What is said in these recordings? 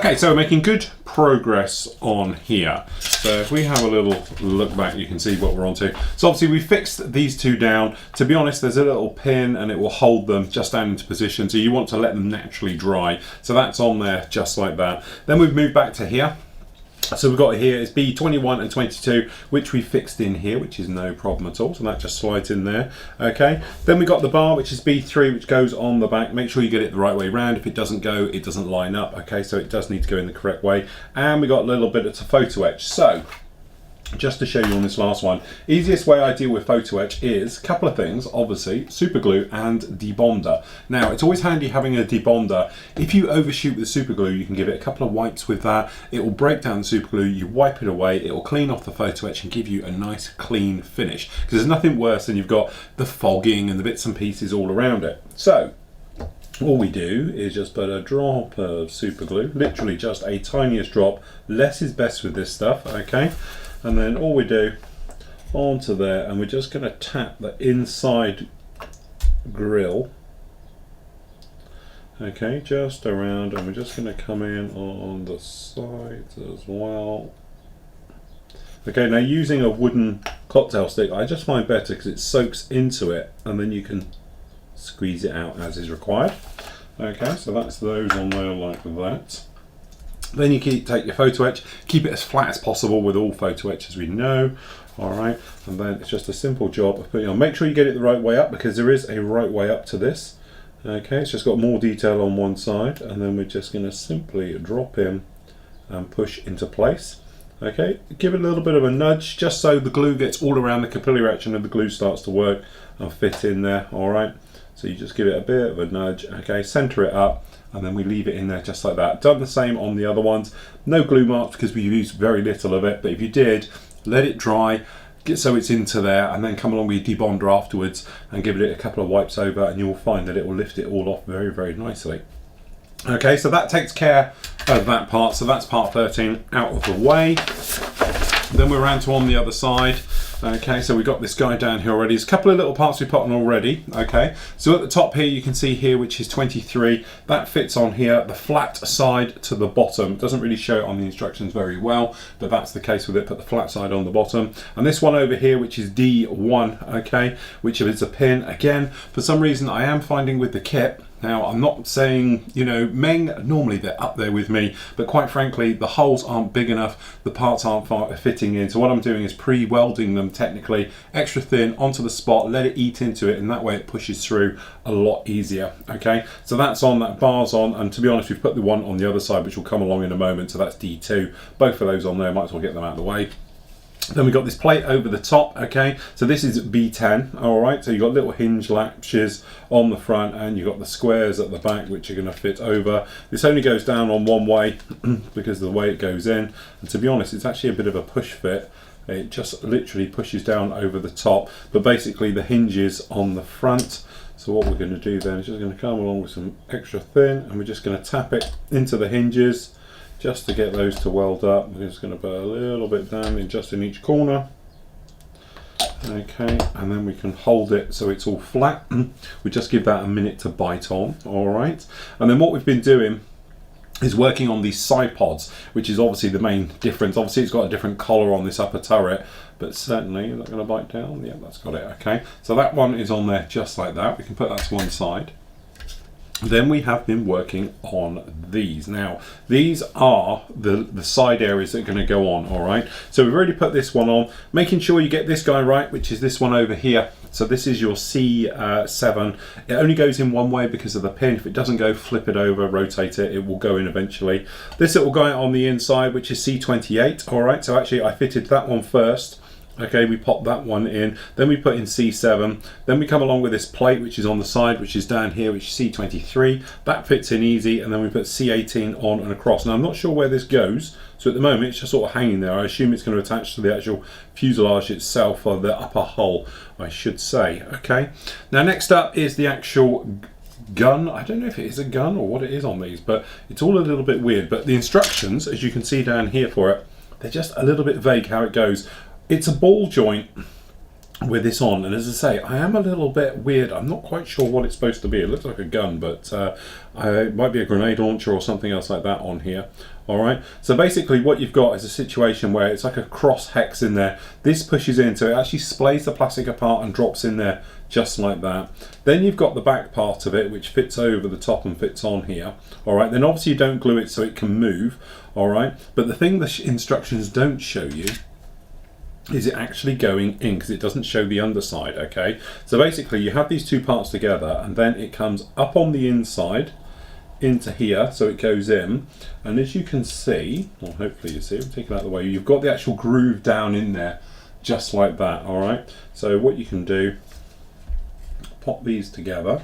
Okay, so we're making good progress on here. So if we have a little look back, you can see what we're onto. So obviously we fixed these two down. To be honest, there's a little pin and it will hold them just down into position. So you want to let them naturally dry. So that's on there just like that. Then we've moved back to here. So we've got here is B21 and 22, which we fixed in here, which is no problem at all. So that just slides in there. Okay. Then we got the bar, which is B3, which goes on the back. Make sure you get it the right way round. If it doesn't go, it doesn't line up. Okay. So it does need to go in the correct way. And we got a little bit of photo etch. So just to show you on this last one, easiest way I deal with photo etch is a couple of things, obviously, super glue and debonder. Now, it's always handy having a debonder. If you overshoot with super glue, you can give it a couple of wipes with that. It will break down the super glue, you wipe it away, it will clean off the photo etch and give you a nice clean finish. Because there's nothing worse than you've got the fogging and the bits and pieces all around it. So, all we do is just put a drop of super glue, literally just a tiniest drop. Less is best with this stuff, okay? And then all we do onto there, and we're just going to tap the inside grill, okay, just around, and we're just going to come in on the sides as well. Okay, now using a wooden cocktail stick, I just find better because it soaks into it, and then you can squeeze it out as is required. Okay, so that's those on there like that. Then you take your photo etch, keep it as flat as possible with all photo etch, as we know. All right, and then it's just a simple job of putting on. Make sure you get it the right way up, because there is a right way up to this. Okay, it's just got more detail on one side, and then we're just going to simply drop in and push into place. Okay, give it a little bit of a nudge, just so the glue gets all around the capillary action and the glue starts to work and fit in there. All right, so you just give it a bit of a nudge. Okay, center it up. And then we leave it in there just like that. Done the same on the other ones. No glue marks because we used very little of it, but if you did, let it dry, get so it's into there, and then come along with your debonder afterwards and give it a couple of wipes over, and you'll find that it will lift it all off very, very nicely. Okay, so that takes care of that part. So that's part 13 out of the way. Then we're around to on the other side. Okay, so we've got this guy down here already. There's a couple of little parts we put on already. Okay, so at the top here you can see here, which is 23. That fits on here, the flat side to the bottom. It doesn't really show it on the instructions very well, but that's the case with it. Put the flat side on the bottom. And this one over here, which is D1, okay, which is a pin. Again, for some reason I am finding with the kit, now, I'm not saying, you know, Meng, normally they're up there with me, but quite frankly, the holes aren't big enough, the parts aren't fitting in. So what I'm doing is pre-welding them technically, extra thin onto the spot, let it eat into it, and that way it pushes through a lot easier, okay? So that's on, that bar's on, and to be honest, we've put the one on the other side, which will come along in a moment, so that's D2. Both of those on there, might as well get them out of the way. Then we've got this plate over the top, okay? So this is B10, all right? So you've got little hinge latches on the front, and you've got the squares at the back, which are gonna fit over. This only goes down on one way because of the way it goes in. And to be honest, it's actually a bit of a push fit. It just literally pushes down over the top, but basically the hinges on the front. So what we're gonna do then is just gonna come along with some extra thin, and we're just gonna tap it into the hinges, just to get those to weld up. We're just going to put a little bit down just in each corner. Okay, and then we can hold it so it's all flat. We just give that a minute to bite on, all right? And then what we've been doing is working on these side pods, which is obviously the main difference. Obviously it's got a different collar on this upper turret, but certainly, is that going to bite down? Yeah, that's got it, okay. So that one is on there just like that. We can put that to one side. Then we have been working on these. Now, these are the side areas that are going to go on, all right? So we've already put this one on, making sure you get this guy right, which is this one over here. So this is your C7. It only goes in one way because of the pin. If it doesn't go, flip it over, rotate it, it will go in eventually. This little guy on the inside, which is C28, all right? So actually I fitted that one first. Okay, we pop that one in, then we put in C7, then we come along with this plate which is on the side, which is down here, which is C23. That fits in easy, and then we put C18 on and across. Now I'm not sure where this goes, so at the moment it's just sort of hanging there. I assume it's going to attach to the actual fuselage itself, or the upper hull, I should say. Okay, now next up is the actual gun. I don't know if it is a gun or what it is on these, but it's all a little bit weird. But the instructions, as you can see down here for it, they're just a little bit vague how it goes. It's a ball joint with this on, and as I say, I am a little bit weird. I'm not quite sure what it's supposed to be. It looks like a gun, but it might be a grenade launcher or something else like that on here. Alright, so basically what you've got is a situation where it's like a cross hex in there. This pushes in, so it actually splays the plastic apart and drops in there just like that. Then you've got the back part of it, which fits over the top and fits on here. Alright, then obviously you don't glue it so it can move. Alright, but the thing the instructions don't show you is it actually going in, because it doesn't show the underside. Okay, so basically you have these two parts together, and then it comes up on the inside into here, so it goes in, and as you can see, or hopefully you see, I'm taking out the way, you've got the actual groove down in there just like that. All right, so what you can do, pop these together.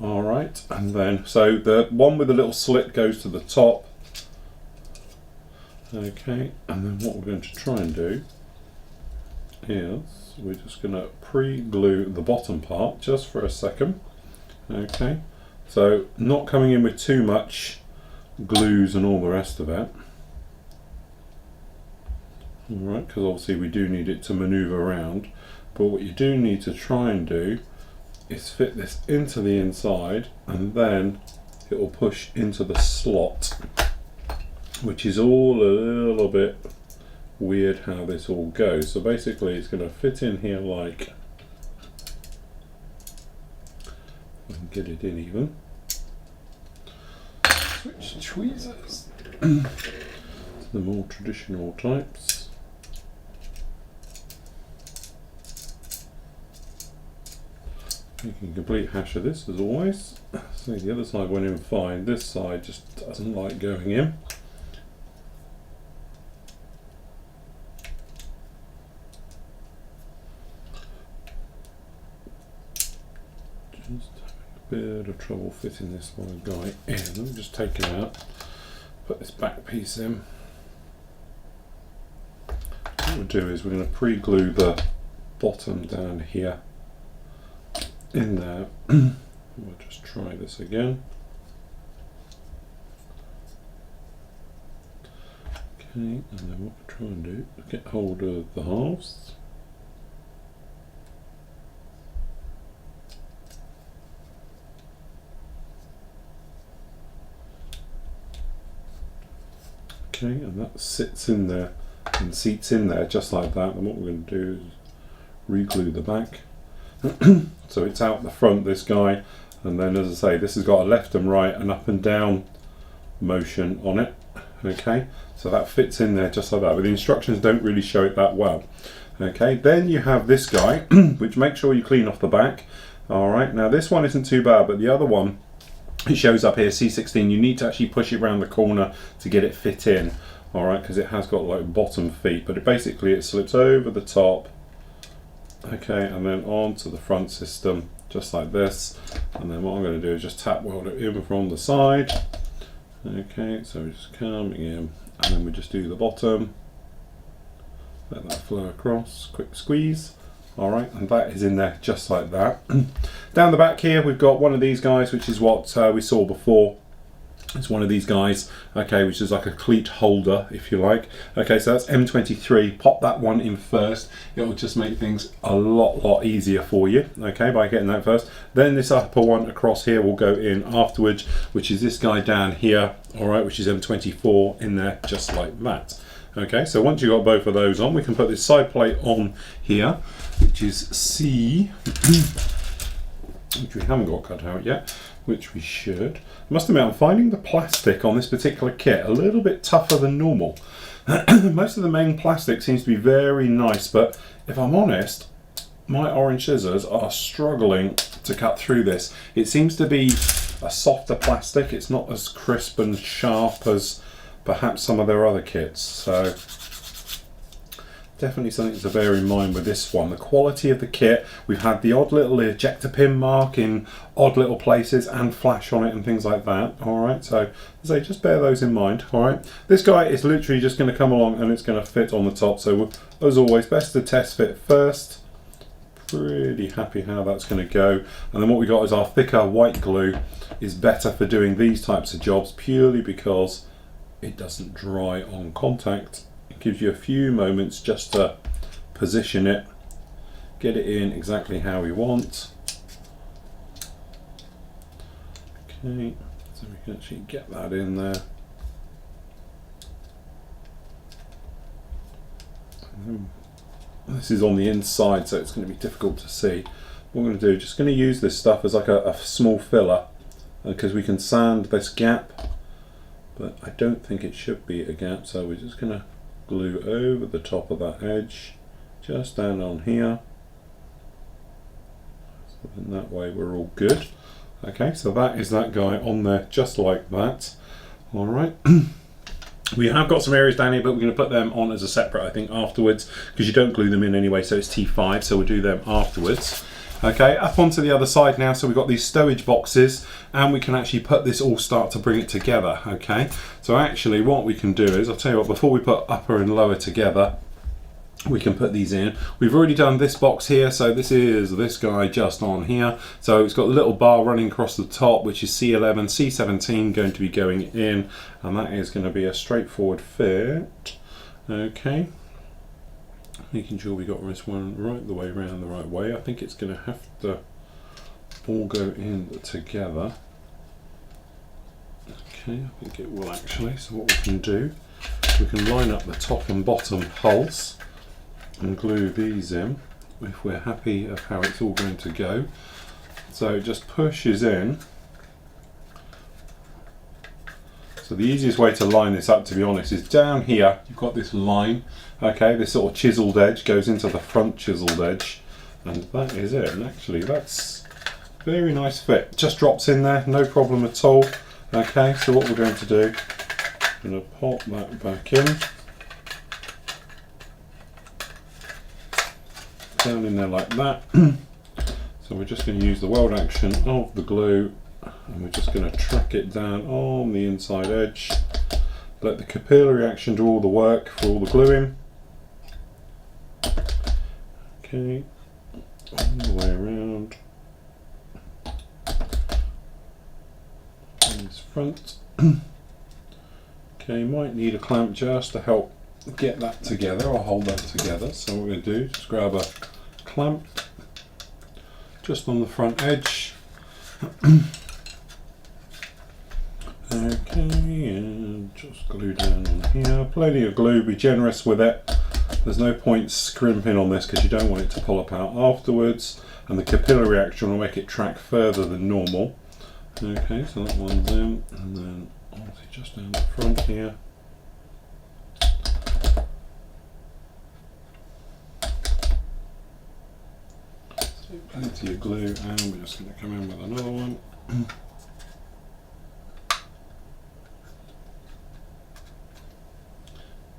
All right, and then so the one with the little slit goes to the top. Okay, and then what we're going to try and do is we're just going to pre-glue the bottom part just for a second. Okay, so not coming in with too much glues and all the rest of it. Alright, because obviously we do need it to maneuver around, but what you do need to try and do is fit this into the inside, and then it will push into the slot, which is all a little bit weird how this all goes. So basically it's going to fit in here like, I can get it in even. Switch tweezers to the more traditional types. Making a complete hash of this as always. So the other side went in fine, this side just doesn't like going in. Just having a bit of trouble fitting this one guy in. Let me just take it out, put this back piece in. What we'll do is we're going to pre-glue the bottom down here in there. We'll just try this again. Okay, and then what we're trying to do is get hold of the halves. Okay, and that sits in there and seats in there just like that. And what we're going to do is re-glue the back. So it's out the front, this guy, and then as I say, this has got a left and right and up and down motion on it. Okay, so that fits in there just like that, but the instructions don't really show it that well. Okay, then you have this guy, which make sure you clean off the back. Alright, now this one isn't too bad, but the other one, it shows up here, C16, you need to actually push it around the corner to get it fit in. Alright, because it has got like bottom feet, but it slips over the top. Okay, and then onto the front system, just like this. And then what I'm going to do is just tap weld it in from the side. Okay, so we're just coming in, and then we just do the bottom. Let that flow across, quick squeeze. Alright, and that is in there just like that. Down the back here, we've got one of these guys, which is what we saw before. It's one of these guys, okay, which is like a cleat holder, if you like. Okay, so that's M23. Pop that one in first. It'll just make things a lot easier for you, okay, by getting that first. Then this upper one across here will go in afterwards, which is this guy down here, all right, which is M24 in there, just like that. Okay, so once you've got both of those on, we can put this side plate on here, which is C, which we haven't got cut out yet, which we should. I must admit, I'm finding the plastic on this particular kit a little bit tougher than normal. Most of the Meng plastic seems to be very nice, but if I'm honest, my orange scissors are struggling to cut through this. It seems to be a softer plastic. It's not as crisp and sharp as perhaps some of their other kits. So definitely something to bear in mind with this one. The quality of the kit, we've had the odd little ejector pin mark in odd little places and flash on it and things like that. Alright, so as I say, just bear those in mind. Alright, this guy is literally just going to come along and it's going to fit on the top. So as always, best to test fit first. Pretty happy how that's going to go. And then what we got is our thicker white glue is better for doing these types of jobs, purely because it doesn't dry on contact. It gives you a few moments just to position it get it in exactly how we want. Okay, so we can actually get that in there. This is on the inside, so it's going to be difficult to see. What we're going to do, just going to use this stuff as like a small filler, because we can sand this gap, but I don't think it should be a gap, so we're just going to glue over the top of that edge, just down on here. So in that way we're all good. Okay, so that is that guy on there, just like that. All right. We have got some areas down here, but we're going to put them on as a separate, I think, afterwards, because you don't glue them in anyway, so it's T5, so we'll do them afterwards. Okay, up onto the other side now, so we've got these stowage boxes, and we can actually put this all, start to bring it together. Okay, so actually what we can do is, I'll tell you what, before we put upper and lower together, we can put these in. We've already done this box here, so this is this guy just on here. So it's got a little bar running across the top, which is C11, C17 going to be going in, and that is going to be a straightforward fit. Okay, making sure we got this one right the way around the right way. I think it's going to have to all go in together. Okay, I think it will actually. So what we can do, we can line up the top and bottom holes and glue these in if we're happy of how it's all going to go. So it just pushes in. So the easiest way to line this up, to be honest, is down here you've got this line, okay, this sort of chiseled edge goes into the front chiseled edge, and that is it. And actually that's a very nice fit, just drops in there, no problem at all. Okay, so what we're going to do, I'm going to pop that back in, down in there like that. So we're just going to use the weld action of the glue, and we're just going to track it down on the inside edge. Let the capillary action do all the work for all the gluing. Okay, all the way around. In this front. Okay, might need a clamp just to help get that together or hold that together. So what we're going to do, just grab a clamp just on the front edge. Okay, and just glue down on here. Plenty of glue, be generous with it. There's no point scrimping on this because you don't want it to pull apart afterwards, and the capillary action will make it track further than normal. Okay, so that one's in, and then obviously just down the front here. Plenty of glue, and we're just going to come in with another one.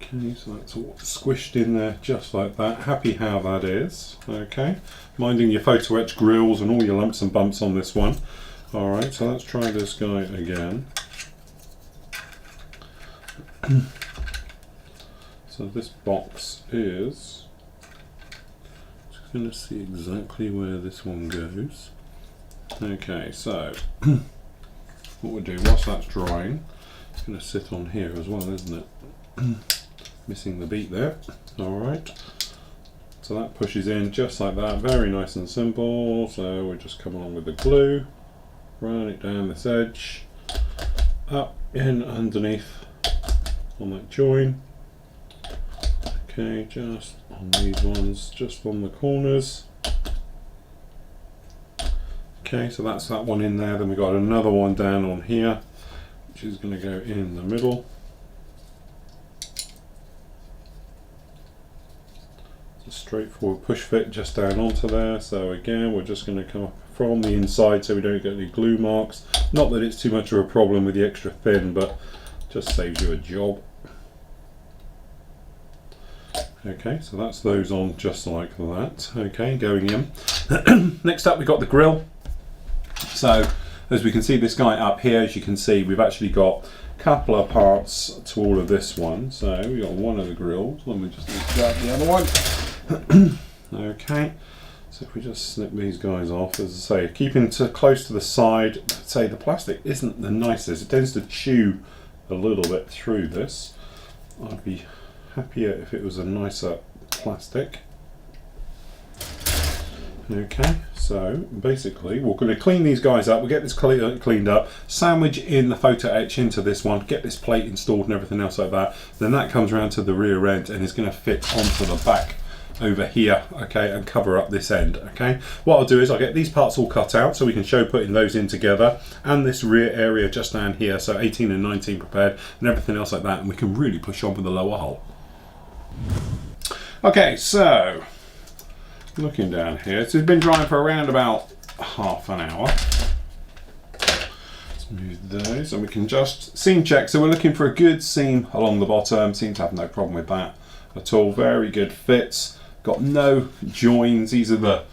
Okay, so that's all squished in there just like that. Happy how that is. Okay, minding your photo etch grills and all your lumps and bumps on this one. Alright, so let's try this guy again. So this box is, going to see exactly where this one goes. Okay, so what we'll do whilst that's drying, it's going to sit on here as well, isn't it? Missing the beat there. Alright, so that pushes in just like that, very nice and simple. So we'll just come along with the glue, run it down this edge, up in underneath on that join. Okay, just on these ones, just on the corners. Okay, so that's that one in there. Then we've got another one down on here, which is going to go in the middle. It's a straightforward push fit just down onto there. So again, we're just going to come up from the inside so we don't get any glue marks. Not that it's too much of a problem with the extra thin, but just saves you a job. Okay, so that's those on just like that. Okay, going in. Next up we've got the grill. So as we can see this guy up here, as you can see, we've actually got a couple of parts to all of this one. So we've got one of the grills. Let me just grab the other one. Okay, so if we just snip these guys off, as I say, keeping close to the side. I'd say the plastic isn't the nicest. It tends to chew a little bit through this. I'd be happier if it was a nicer plastic. Okay, so basically we're going to clean these guys up. We'll get this cleaned up, sandwich in the photo etch into this one, get this plate installed and everything else like that. Then that comes around to the rear end and is going to fit onto the back over here, okay, and cover up this end. Okay, what I'll do is I'll get these parts all cut out so we can show putting those in together, and this rear area just down here, so 18 and 19 prepared and everything else like that, and we can really push on with the lower hull. Okay, so looking down here, so it's been drying for around about half an hour. Let's move those and we can just seam check. So we're looking for a good seam along the bottom. Seem to have no problem with that at all. Very good fits. Got no joins. These are the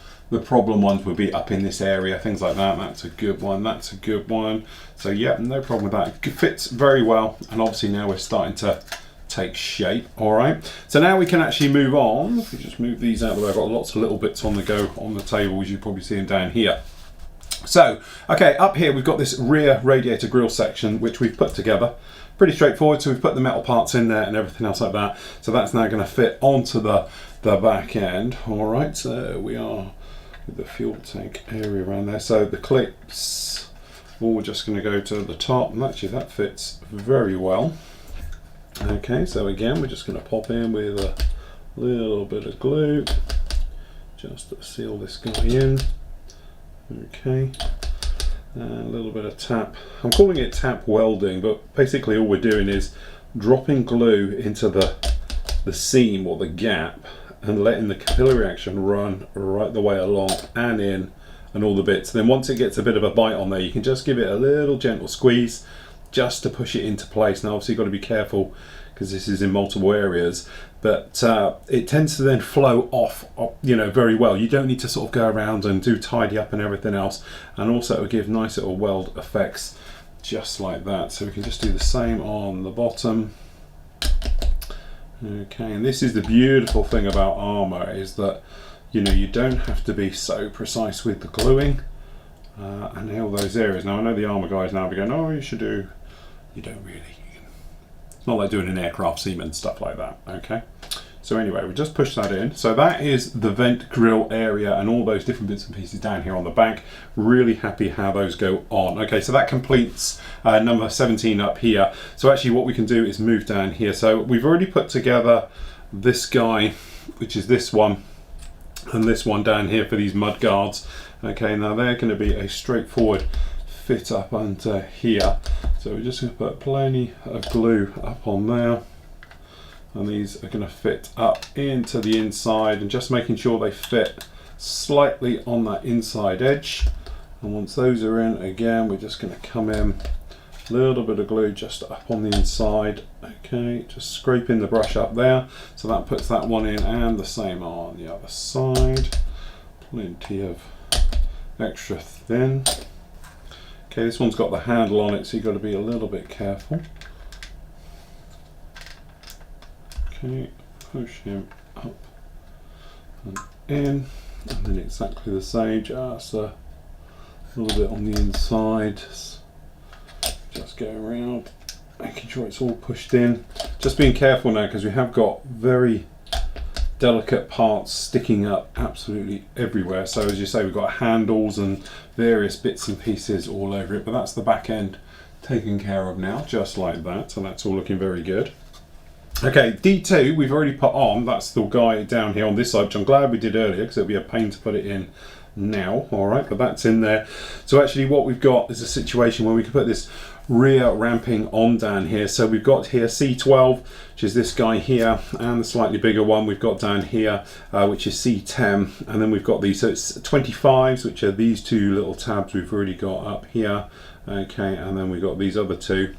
problem ones, would be up in this area, things like that. That's a good one. That's a good one. So yeah, no problem with that. It fits very well, and obviously now we're starting to take shape. All right, so now we can actually move on. If we just move these out of the way, I've got lots of little bits on the go on the table, as you probably see them down here. So okay, up here we've got this rear radiator grille section which we've put together. Pretty straightforward. So we've put the metal parts in there and everything else like that, so that's now going to fit onto the back end. All right, so we are with the fuel tank area around there, so the clips all just going to go to the top, and actually that fits very well. Okay, so again we're just going to pop in with a little bit of glue just to seal this guy in. Okay, and a little bit of tap. I'm calling it tap welding, but basically all we're doing is dropping glue into the seam or the gap and letting the capillary action run right the way along and in and all the bits. Then once it gets a bit of a bite on there, you can just give it a little gentle squeeze just to push it into place. Now obviously you've got to be careful because this is in multiple areas, but it tends to then flow off, you know, very well. You don't need to sort of go around and do tidy up and everything else, and also it'll give nice little weld effects just like that. So we can just do the same on the bottom. Okay, and this is the beautiful thing about armour, is that, you know, you don't have to be so precise with the gluing and all those areas. Now I know the armour guys now be going, oh, you should do, you don't really. It's not like doing an aircraft seam and stuff like that. Okay, so anyway, we just push that in. So that is the vent grill area and all those different bits and pieces down here on the back. Really happy how those go on. Okay, so that completes number 17 up here. So actually what we can do is move down here. So we've already put together this guy, which is this one, and this one down here for these mud guards. Okay, now they're going to be a straightforward fit up onto here. So we're just going to put plenty of glue up on there, and these are going to fit up into the inside, and just making sure they fit slightly on that inside edge. And once those are in, again we're just going to come in, a little bit of glue just up on the inside. Okay, just scraping the brush up there, so that puts that one in, and the same on the other side. Plenty of extra thin. Okay, this one's got the handle on it, so you've got to be a little bit careful. Okay, push him up and in, and then exactly the same, just a little bit on the inside. Just go around, making sure it's all pushed in. Just being careful now, because we have got very delicate parts sticking up absolutely everywhere. So as you say, we've got handles and various bits and pieces all over it, but that's the back end taken care of now, just like that. So that's all looking very good. Okay, D2 we've already put on. That's the guy down here on this side, which I'm glad we did earlier, because it'll be a pain to put it in now. All right, but that's in there. So actually what we've got is a situation where we can put this rear ramping on down here. So we've got here C12, which is this guy here, and the slightly bigger one we've got down here, which is C10, and then we've got these, so it's 25s, which are these two little tabs we've already got up here. Okay, and then we've got these other two,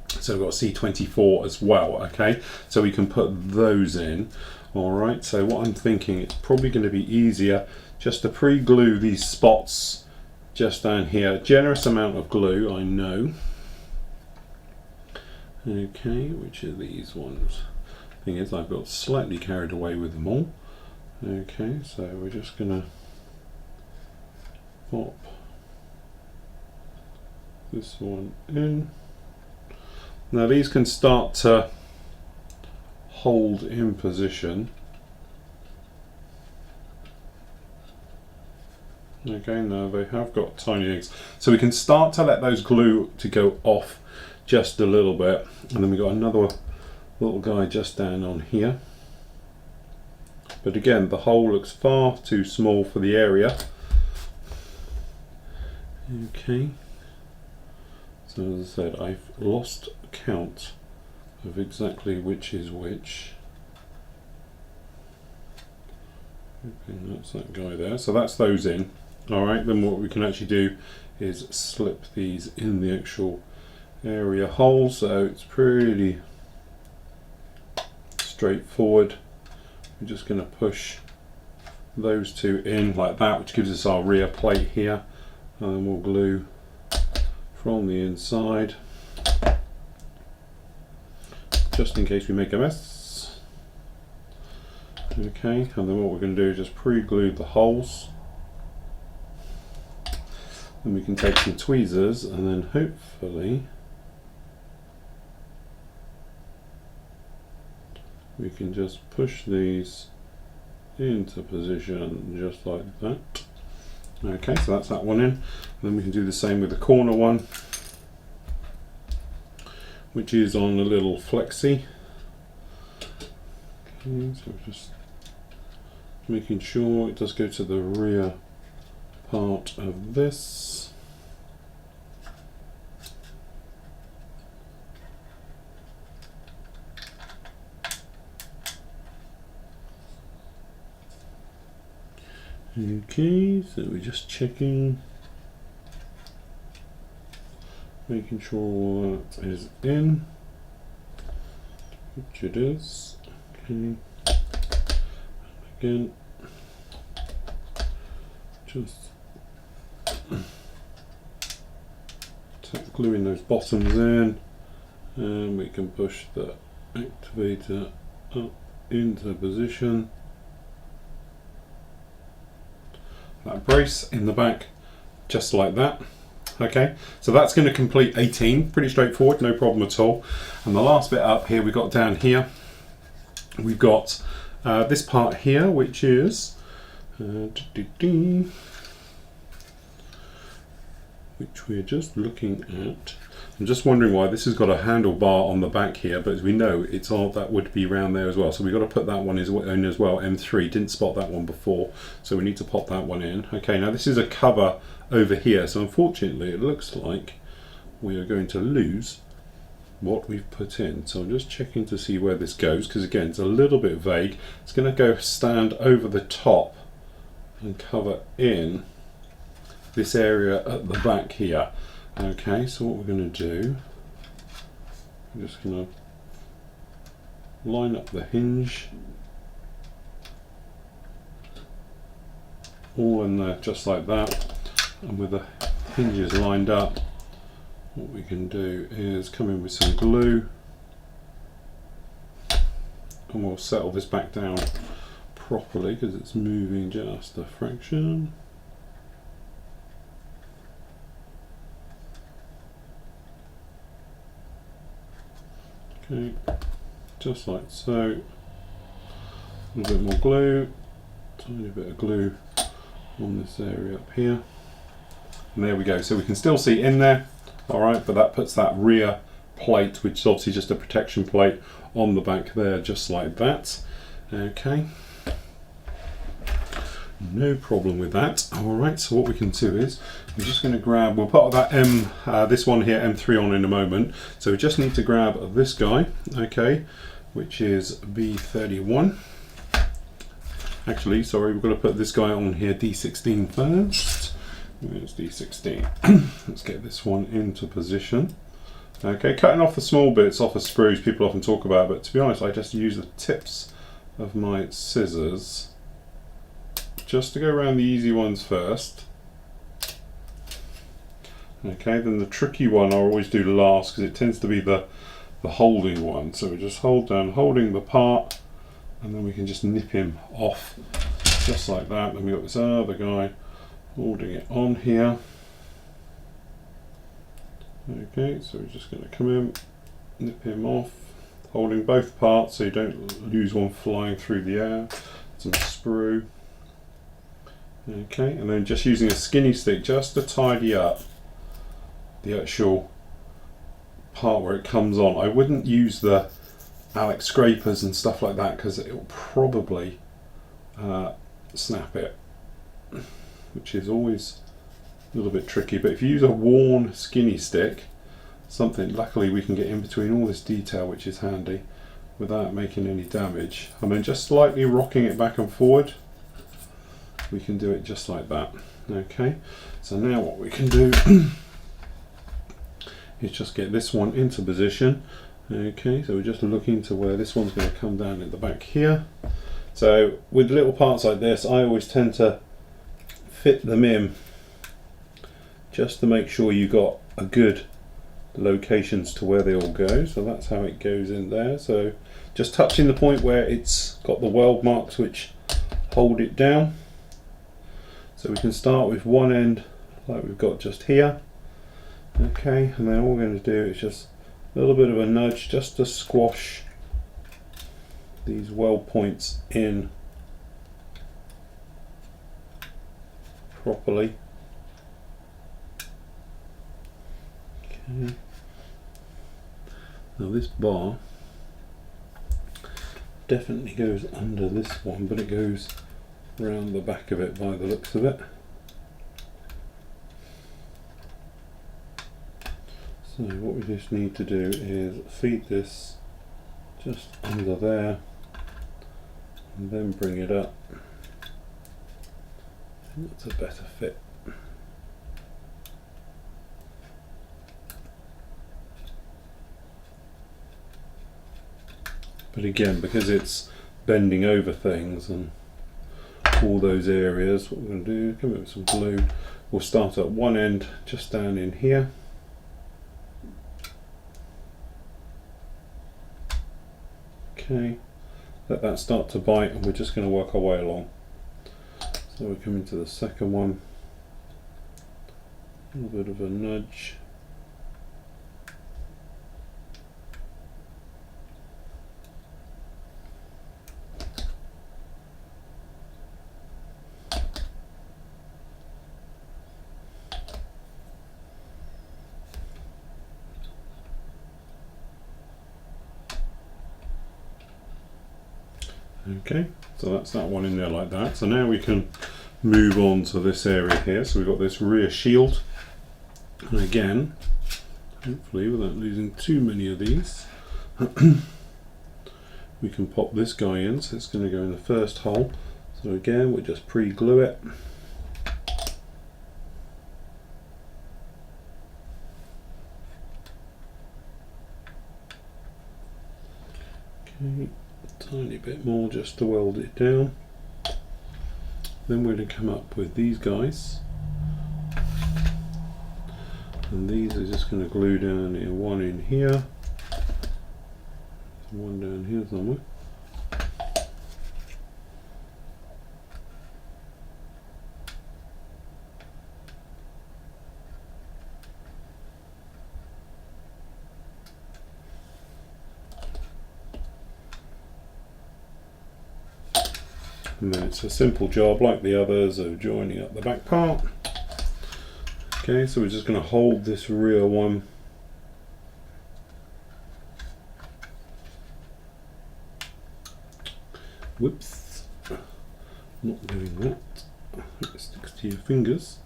so we've got C24 as well. Okay, so we can put those in. All right, so what I'm thinking, it's probably going to be easier just to pre-glue these spots just down here. Generous amount of glue, I know. Okay, which are these ones? Thing is, I've got slightly carried away with them all. Okay, so we're just gonna pop this one in. Now these can start to hold in position. Okay, now they have got tiny eggs. So we can start to let those glue to go off just a little bit. And then we got another little guy just down on here. But again, the hole looks far too small for the area. Okay. So as I said, I've lost count of exactly which is which. Okay, that's that guy there. So that's those in. Alright, then what we can actually do is slip these in the actual area hole. So it's pretty straightforward. We're just going to push those two in like that, which gives us our rear plate here. And then we'll glue from the inside, just in case we make a mess. Okay, and then what we're going to do is just pre-glue the holes. Then we can take some tweezers and then hopefully we can just push these into position just like that. Okay, so that's that one in. And then we can do the same with the corner one, which is on a little flexi. Okay, so just making sure it does go to the rear part of this. Okay, so we're just checking, making sure all that is in, which it is. Okay, again, just gluing those bottoms in, and we can push the activator up into position. That brace in the back, just like that. Okay, so that's going to complete 18. Pretty straightforward, no problem at all. And the last bit up here, we've got down here, we've got this part here, which is which we're just looking at. I'm just wondering why this has got a handlebar on the back here, but as we know, it's all that would be around there as well. So we've got to put that one in as well. M3, didn't spot that one before, so we need to pop that one in. Okay, now this is a cover over here, so unfortunately it looks like we are going to lose what we've put in. So I'm just checking to see where this goes, because again, it's a little bit vague. It's going to go stand over the top and cover in this area at the back here. Okay, so what we're going to do, I'm just going to line up the hinge all in there just like that, and with the hinges lined up, what we can do is come in with some glue and we'll settle this back down properly because it's moving just a fraction. Okay, just like so. A little bit more glue, tiny bit of glue on this area up here, and there we go. So we can still see in there, all right, but that puts that rear plate, which is obviously just a protection plate, on the back there, just like that. Okay, no problem with that. All right, so what we can do is we're just going to grab, we'll put that this one here, M3, on in a moment. So we just need to grab this guy, okay, which is B31. Actually, sorry, we've got to put this guy on here, D16 first. Where's D16? Let's get this one into position. Okay, cutting off the small bits off of sprues, people often talk about, but to be honest, I just use the tips of my scissors just to go around the easy ones first. Okay, then the tricky one I always do last because it tends to be the holding one. So we just hold down, holding the part, and then we can just nip him off just like that. Then we've got this other guy holding it on here. Okay, so we're just going to come in, nip him off, holding both parts so you don't lose one flying through the air. Some sprue. Okay, and then just using a skinny stick just to tidy up the actual part where it comes on. I wouldn't use the Alex scrapers and stuff like that because it will probably snap it, which is always a little bit tricky. But if you use a worn skinny stick, something, luckily we can get in between all this detail, which is handy, without making any damage. And then just slightly rocking it back and forward, we can do it just like that. Okay, so now what we can do is just get this one into position. Okay, so we're just looking to where this one's going to come down at the back here. So with little parts like this, I always tend to fit them in just to make sure you got a good locations to where they all go. So that's how it goes in there. So just touching the point where it's got the weld marks which hold it down. So we can start with one end like we've got just here. Okay, and then all we're going to do is just a little bit of a nudge just to squash these weld points in properly. Okay. Now this bar definitely goes under this one, but it goes round the back of it by the looks of it. So what we just need to do is feed this just under there and then bring it up. That's a better fit. But again, because it's bending over things and all those areas, what we're going to do, come up with some glue. We'll start at one end just down in here. Okay, let that start to bite and we're just going to work our way along. So we come into the second one, a little bit of a nudge. Okay, so that's that one in there like that. So now we can move on to this area here. So we've got this rear shield, and again, hopefully without losing too many of these, we can pop this guy in. So it's going to go in the first hole. So again, we'll just pre-glue it. Okay, a tiny bit more just to weld it down. Then we're going to come up with these guys, and these are just going to glue down in one in here, one down here somewhere. And then it's a simple job like the others of joining up the back part. Okay, so we're just going to hold this rear one. Whoops, not doing that. It sticks to your fingers.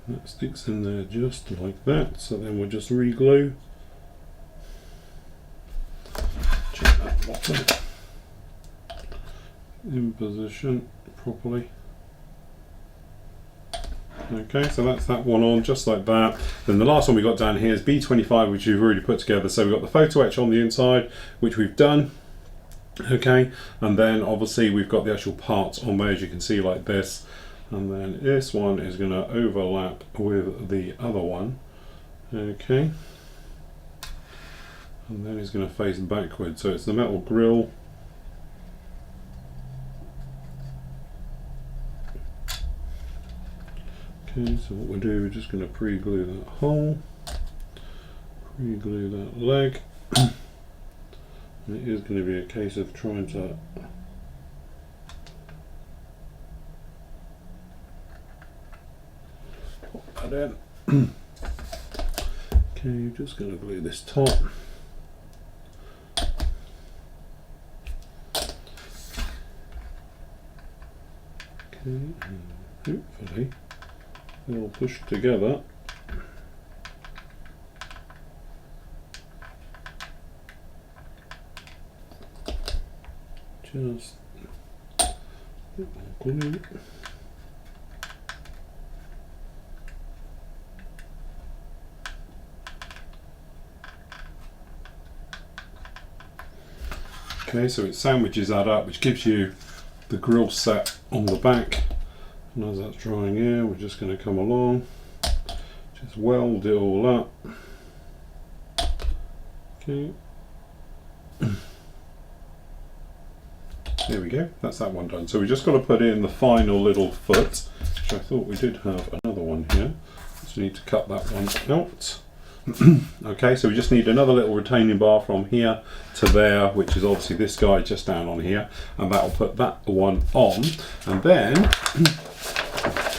That sticks in there just like that, so then we'll just re-glue. Check that bottom in position properly. Okay, so that's that one on just like that. Then the last one we got down here is B25, which we've already put together. So we've got the photo etch on the inside, which we've done. Okay, and then obviously we've got the actual parts on there, as you can see, like this. and then this one is going to overlap with the other one. Okay, and then it's going to face backwards, so it's the metal grill. Okay, so what we'll do, we're just going to pre-glue that hole, pre-glue that leg. And it is going to be a case of trying to pop that in. Okay, just going to glue this top. Okay, and hopefully they'll push together. Just a bit more glue. Okay, so it sandwiches that up, which gives you the grill set on the back. And as that's drying here, we're just going to come along, just weld it all up. Okay. There we go, that's that one done. So we just got to put in the final little foot, which I thought we did have another one here. So we need to cut that one out. Okay, so we just need another little retaining bar from here to there, which is obviously this guy just down on here, and that will put that one on. And then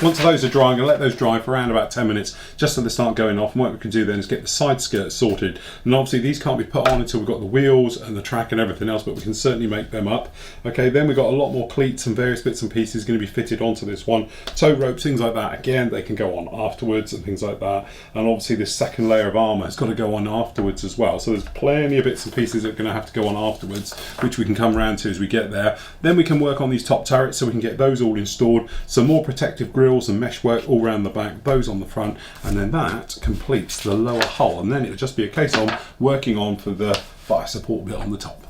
once those are dry, I'm going to let those dry for around about 10 minutes just so they start going off. And what we can do then is get the side skirts sorted. And obviously these can't be put on until we've got the wheels and the track and everything else, but we can certainly make them up. Okay, then we've got a lot more cleats and various bits and pieces going to be fitted onto this one. Tow ropes, things like that. Again, they can go on afterwards and things like that. And obviously this second layer of armour has got to go on afterwards as well. So there's plenty of bits and pieces that are going to have to go on afterwards, which we can come around to as we get there. Then we can work on these top turrets so we can get those all installed. Some more protective grills and mesh work all around the back, those on the front, and then that completes the lower hull. And then it'll just be a case of working on for the fire support bit on the top.